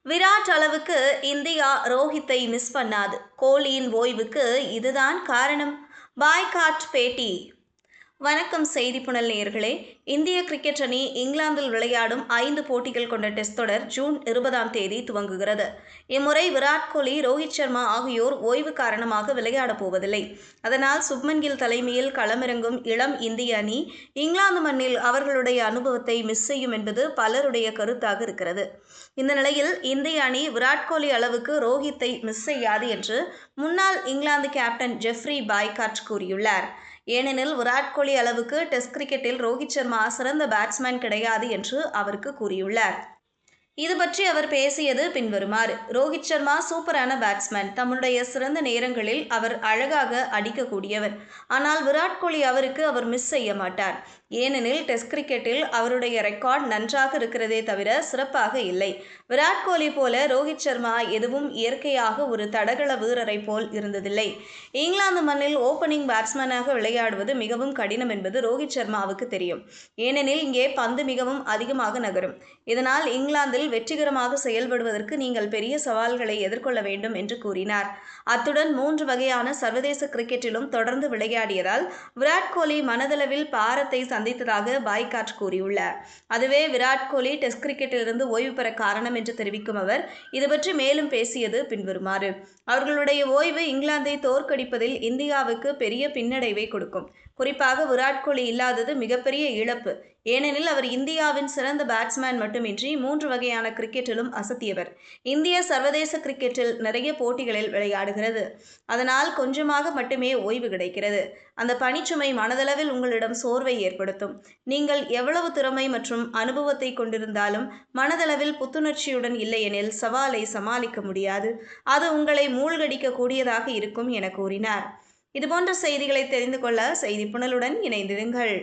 விராட் அளவுக்கு India ரோஹித்தை miss பண்ணாது. கோலியின் ஓய்வுக்கு இதுதான் காரணம். பாய்காட் பேட்டி. வணக்கம் செய்திப்புனல் நேயர்களே. இந்திய கிரிக்கெட் அணி இங்கிலாந்தில் விளையாடும் 5 போட்டிகள் கொண்ட டெஸ்ட் தொடர் ஜூன் 20ஆம் தேதி துவங்குகிறது. இம்முறை விராட் கோலி, ரோஹித் சர்மா ஆகியோர் ஓய்வு காரணமாக விளையாடப் போவதில்லை. அதனால் சுப்மன் கில் தலைமையில் களமிறங்கும் இளம் இந்திய அணி இங்கிலாந்து மண்ணில் அவர்களுடைய அனுபவத்தை மிஸ் செய்யும் என்பது பலருடைய கருத்தாக இருக்கிறது. இந்த நிலையில் இந்திய அணி விராட் கோலி அளவுக்கு ரோஹித்தை மிஸ் செய்யாது என்று முன்னாள் இங்கிலாந்து கேப்டன் ஜெஃப்ரி பாய்காட் கூறியுள்ளார். ஏனெனில் விராட் கோலி அளவுக்கு டெஸ்ட் கிரிக்கெட்டில் ரோஹித் சர்மா சிறந்த பேட்ஸ்மேன் கிடையாது என்று அவருக்கு கூறியுள்ளார். இது பற்றி அவர் பேசியது பின்வருமாறு: ரோஹித் சர்மா சூப்பரான பேட்ஸ்மேன். தம்முடைய சிறந்த நேரங்களில் அவர் அழகாக அடிக்கக்கூடியவர். ஆனால் விராட் கோலி அவருக்கு அவர் மிஸ் செய்ய மாட்டார். ஏனெனில் டெஸ்ட் கிரிக்கெட்டில் அவருடைய ரெக்கார்ட் நன்றாக இருக்கிறதே தவிர சிறப்பாக இல்லை. விராட் கோலி போல ரோஹித் சர்மா எதுவும் இயற்கையாக ஒரு தடகள வீரரை போல் இருந்ததில்லை. இங்கிலாந்து மண்ணில் ஓப்பனிங் பேட்ஸ்மேனாக விளையாடுவது மிகவும் கடினம் என்பது ரோஹித் சர்மாவுக்கு தெரியும். ஏனெனில் இங்கே பந்து மிகவும் அதிகமாக நகரும். இதனால் இங்கிலாந்தில் வெற்றிகரமாக செயல்படுவதற்கு நீங்கள் பெரிய சவால்களை எதிர்கொள்ள வேண்டும் என்று கூறினார். அத்துடன் 3 வகையான சர்வதேச கிரிக்கெட்டிலும் தொடர்ந்து விளையாடியதால் விராட் கோலி மனதளவில் பாரத்தை சந்தித்ததாக பாய்காட் கூறியுள்ளார். அதுவே விராட் கோலி டெஸ்ட் கிரிக்கெட்டிலிருந்து ஓய்வு பெற காரணம் என்று தெரிவிக்கும் அவர் இது பற்றி மேலும் பேசியது பின்வருமாறு: அவர்களுடைய ஓய்வு இங்கிலாந்தை தோற்கடிப்பதில் இந்தியாவுக்கு பெரிய பின்னடைவை கொடுக்கும். குறிப்பாக விராட் கோலி இல்லாதது மிகப்பெரிய இழப்பு. ஏனெனில் அவர் இந்தியாவின் சிறந்த பேட்ஸ்மேன் மட்டுமின்றி 3 வகையான கிரிக்கெட்டிலும் அசத்தியவர். இந்திய சர்வதேச கிரிக்கெட்டில் நிறைய போட்டிகளில் விளையாடுகிறது. அதனால் கொஞ்சமாக மட்டுமே ஓய்வு கிடைக்கிறது. அந்த பணிச்சுமை மனதளவில் உங்களிடம் சோர்வை ஏற்படுத்தும். நீங்கள் எவ்வளவு திறமை மற்றும் அனுபவத்தை கொண்டிருந்தாலும் மனதளவில் புத்துணர்ச்சியுடன் இல்லையெனில் சவாலை சமாளிக்க முடியாது. அது உங்களை மூழ்கடிக்க கூடியதாக இருக்கும் என கூறினார். இதுபோன்ற செய்திகளை தெரிந்து கொள்ள செய்திப்புனலுடன் இணைந்திருங்கள்.